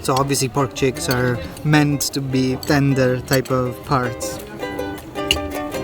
So obviously pork chicks are meant to be tender type of parts.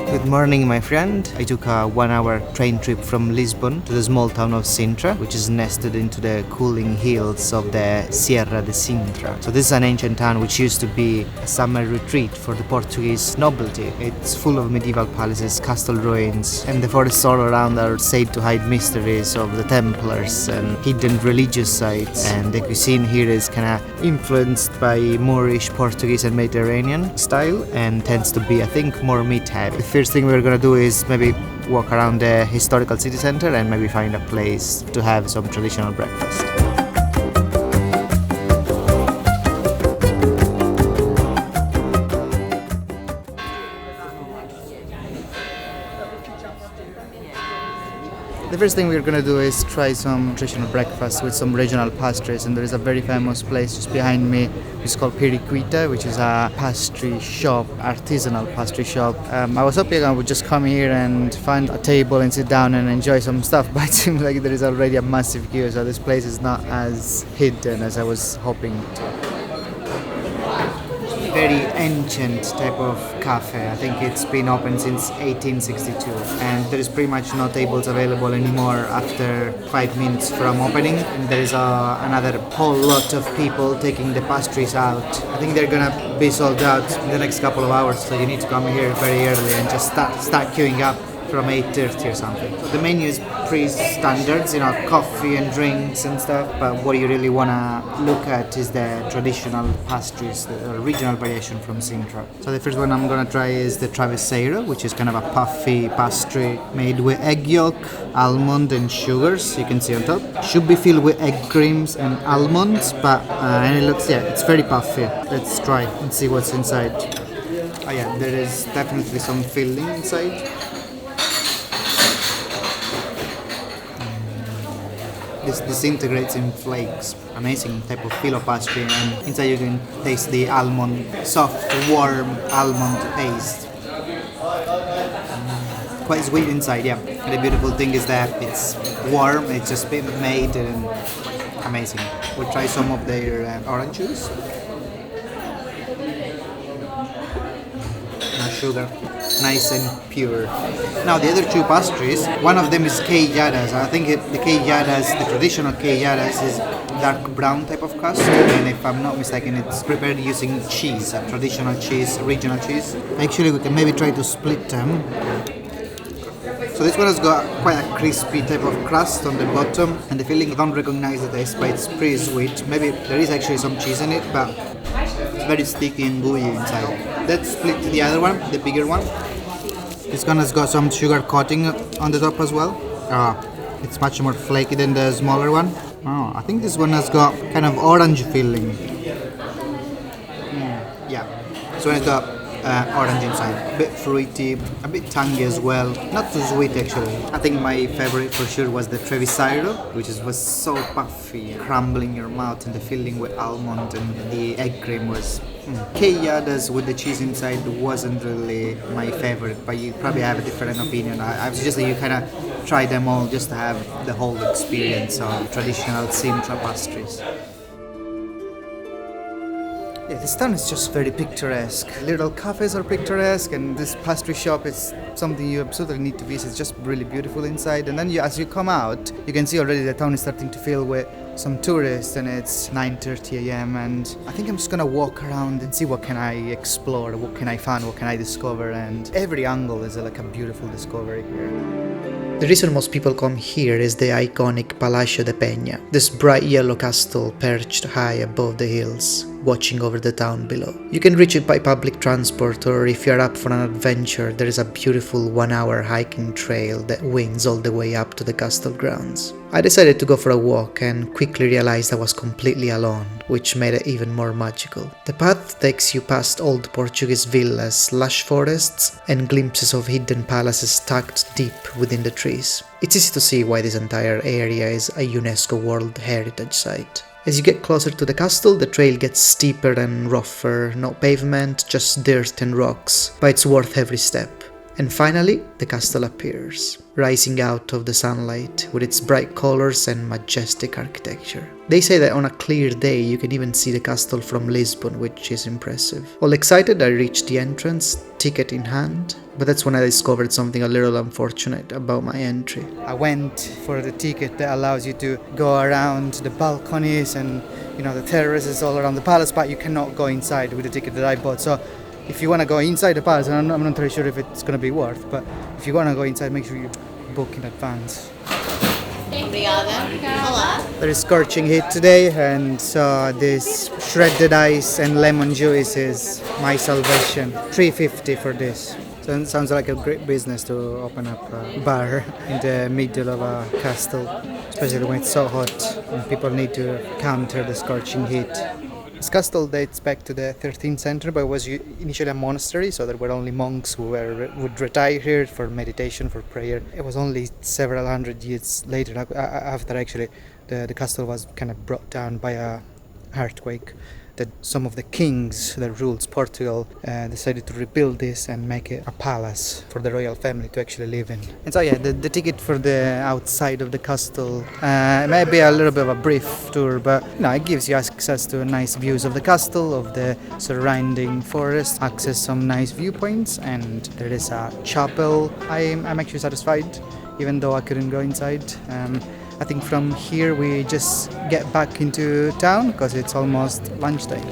Good morning, my friend. I took a 1-hour train trip from Lisbon to the small town of Sintra, which is nested into the cooling hills of the Sierra de Sintra. So this is an ancient town which used to be a summer retreat for the Portuguese nobility. It's full of medieval palaces, castle ruins, and the forests all around are said to hide mysteries of the Templars and hidden religious sites. And the cuisine here is kind of influenced by Moorish, Portuguese and Mediterranean style, and tends to be, I think, more meat heavy. First thing we're gonna do is maybe walk around the historical city center and maybe find a place to have some traditional breakfast. The first thing we're gonna do is try some traditional breakfast with some regional pastries, and there is a very famous place just behind me. It's called Piriquita, which is a pastry shop, artisanal pastry shop. I was hoping I would just come here and find a table and sit down and enjoy some stuff, but it seems like there is already a massive queue, so this place is not as hidden as I was hoping to. Very ancient type of cafe. I think it's been open since 1862, and there is pretty much no tables available anymore after 5 minutes from opening. And there is another whole lot of people taking the pastries out. I think they're gonna be sold out in the next couple of hours, so you need to come here very early and just start queuing up from 8:30 or something. So the menu is pretty standard, coffee and drinks and stuff, but what you really want to look at is the traditional pastries, the regional variation from Sintra. So the first one I'm going to try is the travesseiro, which is kind of a puffy pastry made with egg yolk, almond and sugars. You can see on top. Should be filled with egg creams and almonds, but and it looks, it's very puffy. Let's try and see what's inside. Oh yeah, there is definitely some filling inside. This disintegrates in flakes. Amazing type of filo pastry, and inside you can taste the almond, soft, warm almond paste. Quite sweet inside, yeah. And the beautiful thing is that it's warm, it's just been made, and amazing. We'll try some of their orange juice. No sugar. Nice and pure. Now the other two pastries, one of them is queijadas. I think the queijadas, the traditional queijadas, is dark brown type of crust, and if I'm not mistaken, it's prepared using cheese, a traditional cheese, regional cheese. Actually, we can maybe try to split them. So this one has got quite a crispy type of crust on the bottom, and the filling, I don't recognize the taste, but it's pretty sweet. Maybe there is actually some cheese in it, but it's very sticky and gooey inside. Let's split the other one, the bigger one. This one has got some sugar coating on the top as well. It's much more flaky than the smaller one. I think this one has got kind of orange filling. Yeah, so it's got orange inside, a bit fruity, a bit tangy as well, not too sweet actually. I think my favorite for sure was the travesseiro, which was so puffy, crumbling in your mouth, and the filling with almond and the egg cream was queijadas with the cheese inside wasn't really my favorite, but you probably have a different opinion. I suggest that you kind of try them all just to have the whole experience of traditional Sintra pastries. Yeah, this town is just very picturesque. Little cafes are picturesque, and this pastry shop is something you absolutely need to visit. It's just really beautiful inside. And then as you come out, you can see already the town is starting to fill with some tourists, and it's 9:30 a.m. and I think I'm just gonna walk around and see what can I explore, what can I find, what can I discover, and every angle is like a beautiful discovery here. The reason most people come here is the iconic Palacio de Peña, this bright yellow castle perched high above the hills, watching over the town below. You can reach it by public transport, or if you're up for an adventure, there is a beautiful 1-hour hiking trail that winds all the way up to the castle grounds. I decided to go for a walk and quickly realized I was completely alone, which made it even more magical. The path takes you past old Portuguese villas, lush forests, and glimpses of hidden palaces tucked deep within the trees. It's easy to see why this entire area is a UNESCO World Heritage Site. As you get closer to the castle, the trail gets steeper and rougher, no pavement, just dirt and rocks, but it's worth every step. And finally, the castle appears, rising out of the sunlight with its bright colors and majestic architecture. They say that on a clear day you can even see the castle from Lisbon, which is impressive. All excited, I reached the entrance, ticket in hand, but that's when I discovered something a little unfortunate about my entry. I went for the ticket that allows you to go around the balconies and the terraces all around the palace, but you cannot go inside with the ticket that I bought. So if you want to go inside the palace, and I'm not really sure if it's going to be worth, but if you want to go inside, make sure you book in advance. There is scorching heat today, and so this shredded ice and lemon juice is my salvation. $3.50 for this. So it sounds like a great business to open up a bar in the middle of a castle, especially when it's so hot and people need to counter the scorching heat. This castle dates back to the 13th century, but it was initially a monastery, so there were only monks who would retire here for meditation, for prayer. It was only several hundred years later, after actually the castle was kind of brought down by a earthquake, that some of the kings that ruled Portugal decided to rebuild this and make it a palace for the royal family to actually live in. And so yeah, the ticket for the outside of the castle may be a little bit of a brief tour, but it gives you access to nice views of the castle, of the surrounding forest, access some nice viewpoints, and there is a chapel. I'm actually satisfied, even though I couldn't go inside. I think from here we just get back into town because it's almost lunchtime.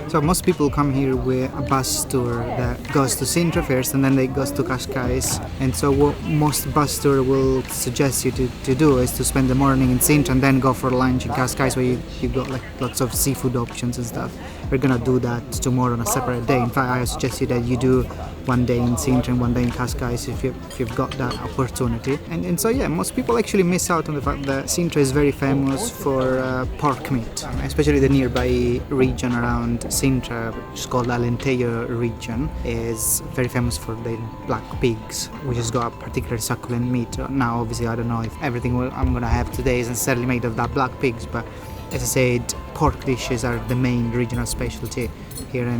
So most people come here with a bus tour that goes to Sintra first and then they goes to Cascais. And so what most bus tour will suggest you to do is to spend the morning in Sintra and then go for lunch in Cascais, where you got like lots of seafood options and stuff. We're gonna do that tomorrow on a separate day. In fact, I suggest you that you do one day in Sintra and one day in Cascais if you've got that opportunity. And so yeah, most people actually miss out on the fact that Sintra is very famous for pork meat, especially the nearby region around Sintra, which is called Alentejo region, is very famous for the black pigs, which has got a particular succulent meat. Now obviously I don't know if everything I'm gonna have today is necessarily made of that black pigs, but as I said, pork dishes are the main regional specialty here in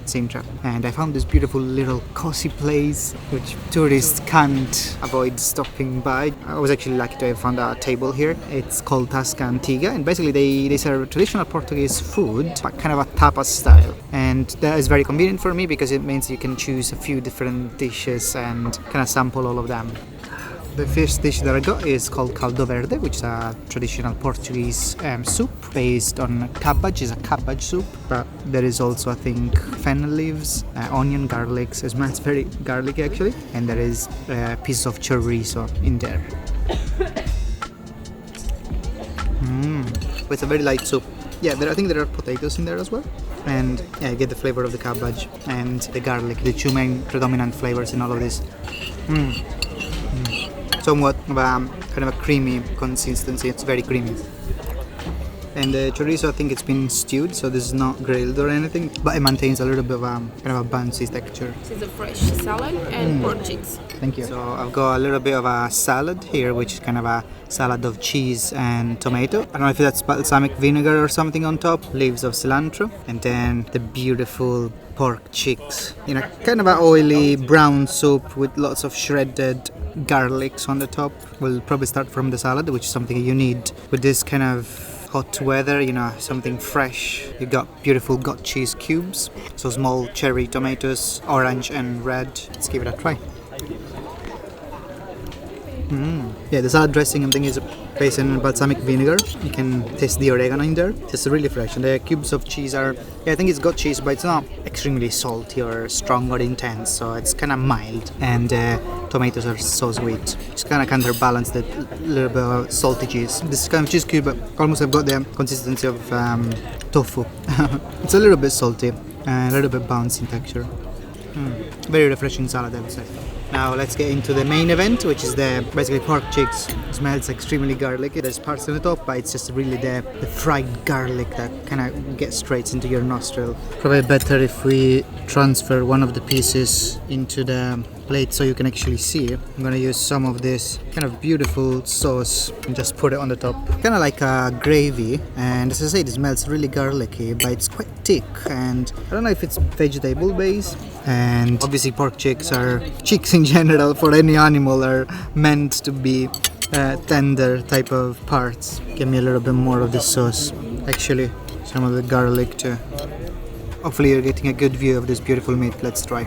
Sintra. And I found this beautiful little cozy place which tourists can't avoid stopping by. I was actually lucky to have found a table here. It's called Tascantiga, and basically they serve traditional Portuguese food, but kind of a tapas style. And that is very convenient for me because it means you can choose a few different dishes and kind of sample all of them. The first dish that I got is called caldo verde, which is a traditional Portuguese soup based on cabbage. It's a cabbage soup, but there is also, I think, fennel leaves, onion, garlic. It smells very garlicky actually, and there is a piece of chorizo in there. It's a very light soup. Yeah, I think there are potatoes in there as well. And yeah, I get the flavor of the cabbage and the garlic, the two main predominant flavors in all of this. Somewhat of a kind of a creamy consistency. It's very creamy. And the chorizo, I think it's been stewed, so this is not grilled or anything, but it maintains a little bit of a kind of a bouncy texture. This is a fresh salad and pork cheese. Thank you. So I've got a little bit of a salad here, which is kind of a salad of cheese and tomato. I don't know if that's balsamic vinegar or something on top, leaves of cilantro, and then the beautiful pork cheeks in a kind of a oily brown soup with lots of shredded garlics on the top. We'll probably start from the salad, which is something you need with this kind of hot weather, something fresh. You got beautiful goat cheese cubes, so small cherry tomatoes, orange and red. Let's give it a try. Yeah, the salad dressing, I think, is based on balsamic vinegar. You can taste the oregano in there. It's really fresh, and the cubes of cheese are, I think it's goat cheese, but it's not extremely salty or strong or intense, so it's kind of mild. And tomatoes are so sweet. It's kind of counterbalance that little bit of salty cheese. This kind of cheese cube almost have got the consistency of tofu. It's a little bit salty and a little bit bouncy in texture. Very refreshing salad, I would say. Now let's get into the main event, which is the basically pork cheeks. It smells extremely garlicky. There's parts on the top, but it's just really the fried garlic that kind of gets straight into your nostril. Probably better if we transfer one of the pieces into the plate so you can actually see. I'm gonna use some of this kind of beautiful sauce and just put it on the top. Kind of like a gravy, and as I say, it smells really garlicky, but it's quite thick, and I don't know if it's vegetable based. And obviously pork chicks in general for any animal are meant to be tender type of parts. Give me a little bit more of the sauce, actually some of the garlic too. Hopefully you're getting a good view of this beautiful meat. Let's try.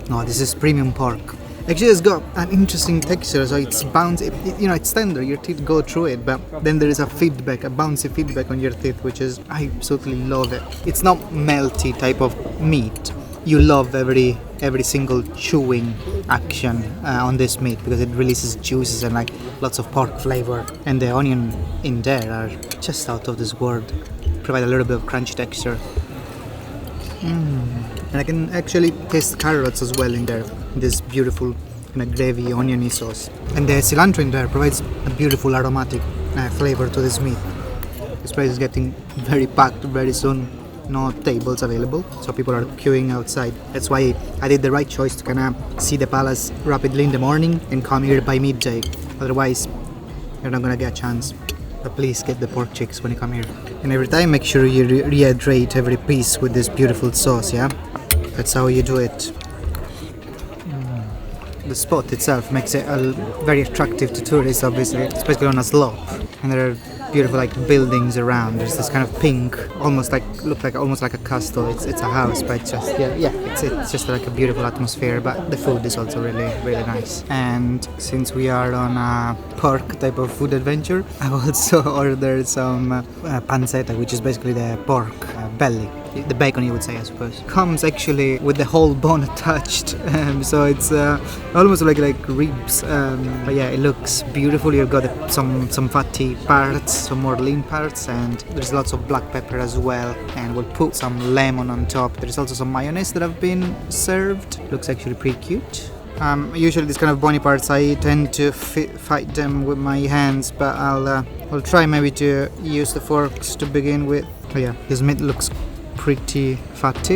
No, this is premium pork. Actually, it's got an interesting texture, so it's bouncy. It's tender. Your teeth go through it, but then there is a bouncy feedback on your teeth, which is I absolutely love it. It's not melty type of meat. You love every single chewing action on this meat because it releases juices and like lots of pork flavor, and the onion in there are just out of this world. Provide a little bit of crunchy texture. And I can actually taste carrots as well in there. This beautiful kind of gravy oniony sauce, and the cilantro in there provides a beautiful aromatic flavor to this meat. This place is getting very packed very soon. No tables available, so people are queuing outside. That's why I did the right choice to kind of see the palace rapidly in the morning and come here by midday. Otherwise, you're not gonna get a chance. But please get the pork chicks when you come here. And every time, make sure you rehydrate every piece with this beautiful sauce. Yeah, that's how you do it. The spot itself makes it very attractive to tourists. Obviously, it's basically on a slope, and there are beautiful like buildings around. There's this kind of pink, almost like a castle. It's a house, but it's just it's just like a beautiful atmosphere. But the food is also really nice. And since we are on a pork type of food adventure, I've also ordered some pancetta, which is basically the pork belly. The bacon, you would say, I suppose. Comes actually with the whole bone attached, so it's almost like ribs. But yeah, it looks beautiful. You've got some fatty parts, some more lean parts, and there's lots of black pepper as well. And we'll put some lemon on top. There's also some mayonnaise that have been served. Looks actually pretty cute. Usually these kind of bony parts I tend to fight them with my hands, but I'll try maybe to use the forks to begin with. Oh yeah, this meat looks pretty fatty.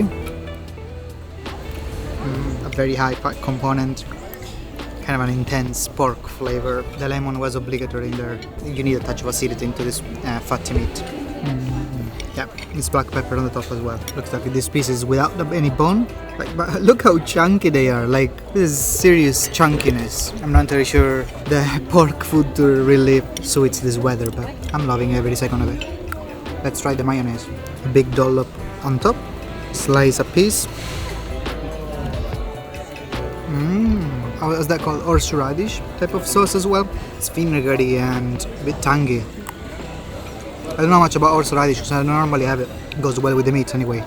A very high fat component, kind of an intense pork flavor. The lemon was obligatory in there. You need a touch of acidity into this fatty meat. Yeah, it's black pepper on the top as well. Looks like these pieces without any bone. But look how chunky they are. Like, this is serious chunkiness. I'm not very sure the pork food really suits this weather, but I'm loving every second of it. Let's try the mayonnaise. A big dollop on top. Slice a piece. How is that called? Horseradish type of sauce as well. It's vinegary and a bit tangy. I don't know much about horseradish because I don't normally have it. It goes well with the meat anyway.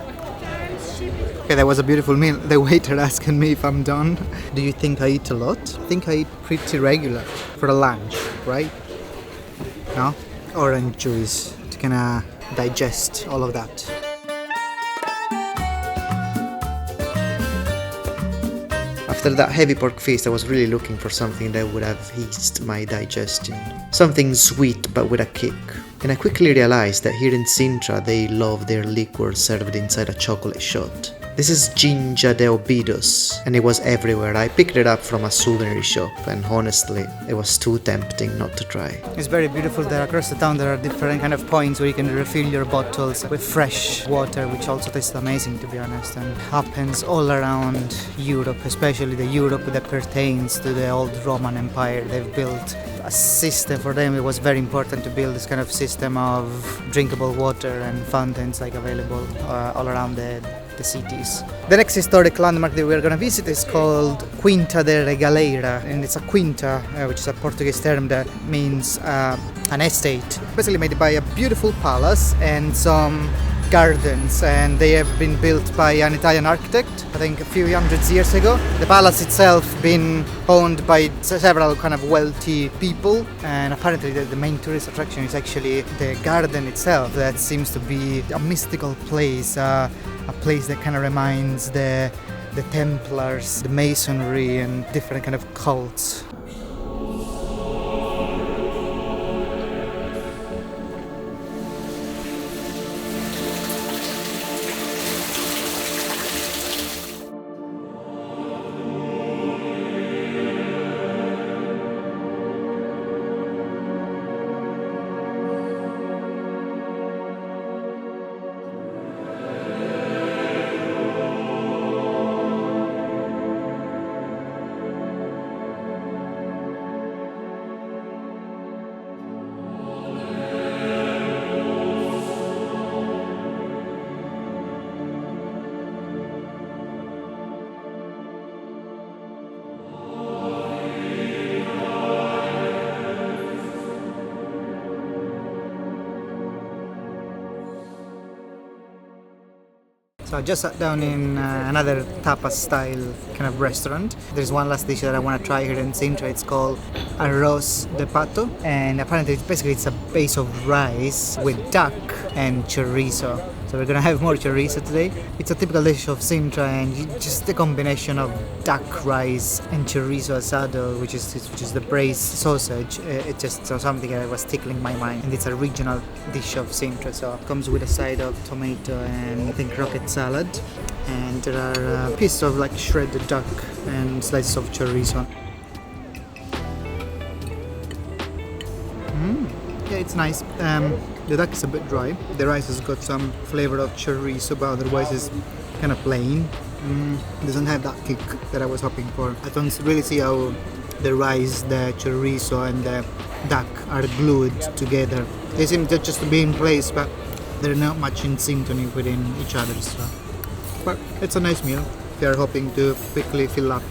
Okay, that was a beautiful meal. The waiter asking me if I'm done. Do you think I eat a lot? I think I eat pretty regular for a lunch, right? No? Orange juice to kind of digest all of that. After that heavy pork feast, I was really looking for something that would have eased my digestion. Something sweet but with a kick. And I quickly realized that here in Sintra they love their liqueur served inside a chocolate shot. This is Ginja de Óbidos, and it was everywhere. I picked it up from a souvenir shop, and honestly, it was too tempting not to try. It's very beautiful there. Across the town there are different kind of points where you can refill your bottles with fresh water, which also tastes amazing, to be honest, and happens all around Europe, especially the Europe that pertains to the old Roman Empire. They've built a system. For them it was very important to build this kind of system of drinkable water and fountains available all around the cities. The next historic landmark that we're going to visit is called Quinta da Regaleira, and it's a quinta, which is a Portuguese term that means an estate, basically made by a beautiful palace and some gardens, and they have been built by an Italian architect, I think a few hundred years ago. The palace itself been owned by several kind of wealthy people, and apparently the main tourist attraction is actually the garden itself. That seems to be a mystical place, a place that kind of reminds the Templars, the Masonry, and different kind of cults. So I just sat down in another tapas style kind of restaurant. There's one last dish that I want to try here in Sintra. It's called Arroz de Pato, and apparently it's a base of rice with duck and chorizo. So we're gonna have more chorizo today. It's a typical dish of Sintra, and just the combination of duck, rice, and chorizo asado, which is the braised sausage. It's just something that was tickling my mind, and it's a regional dish of Sintra. So it comes with a side of tomato and I think rocket salad, and there are pieces of like shredded duck and slices of chorizo. Yeah, it's nice. The duck is a bit dry. The rice has got some flavor of chorizo, but otherwise it's kind of plain. It doesn't have that kick that I was hoping for. I don't really see how the rice, the chorizo, and the duck are glued together. They seem just to be in place, but they're not much in synchrony within each other. So. But it's a nice meal. If you're hoping to quickly fill up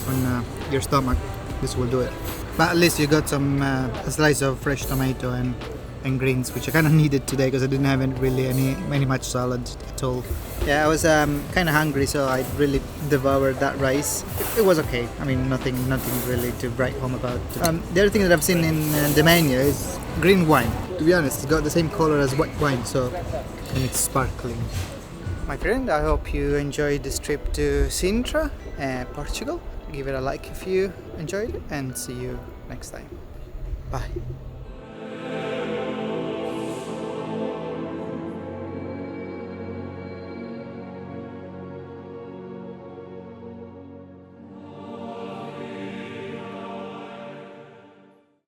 on your stomach, this will do it. But at least you got some a slice of fresh tomato and greens, which I kind of needed today because I didn't have any much salad at all. Yeah, I was kind of hungry, so I really devoured that rice. It was okay. I mean, nothing really to write home about. The other thing that I've seen in the menu is green wine. To be honest, it's got the same color as white wine, and it's sparkling. My friend, I hope you enjoyed this trip to Sintra, Portugal. Give it a like if you enjoyed it, and see you next time. Bye.